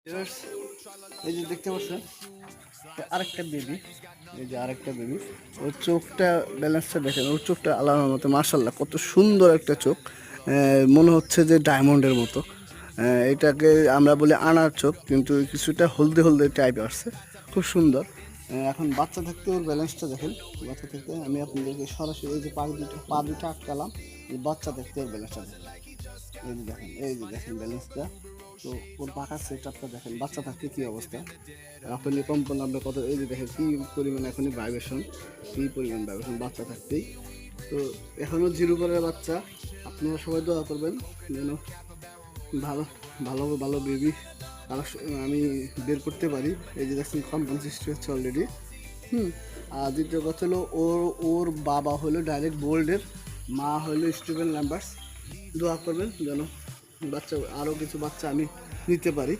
Viewers, এই যে দেখতে পাচ্ছেন আরেকটা বেবি, এই যে আরেকটা বেবি, ওর চোখটা ব্যালেন্সটা দেখেন, ওর চোখটা আল্লাহর মতো মাশাআল্লাহ কত সুন্দর একটা চোখ, মনে হচ্ছে যে ডায়মন্ডের মতো। এটাকে আমরা বলি আনার চোখ, কিন্তু কিছুটা হলদে হলদে টাইপ আসছে, খুব সুন্দর। এখন বাচ্চা থাকতে ওর ব্যালেন্সটা দেখেন, বাচ্চা থাকতে আমি আপনাদেরকে সরাসরি এই যে পা দুটো আটকালাম, এই বাচ্চা থাকতে ওর ব্যালেন্সটা দেখেন, এই যে দেখেন ব্যালেন্সটা। তো ওর পাখার সেট আপটা দেখেন, বাচ্চা থাকতে কী অবস্থা, এখনই কম্পন আপনার কত, এই যে দেখেন কী পরিমাণ এখনই ভাইব্রেশন, কী পরিমাণ ভাইব্রেশন বাচ্চা থাকতেই। তো এখনও জিরো করার বাচ্চা, আপনারা সবাই দোয়া করবেন যেন ভালো ভালো ভালো বেবি আমি বের করতে পারি। এই যে দেখছেন কম্পন সৃষ্টি হচ্ছে অলরেডি। আর দ্বিতীয় কথা হলো ওর বাবা হলো ডাইরেক্ট বোল্ডের, মা হলো স্টুডেন্ট নাম্বারস। দোয়া করবেন যেন বাচ্চা, আরও কিছু বাচ্চা আমি নিতে পারি।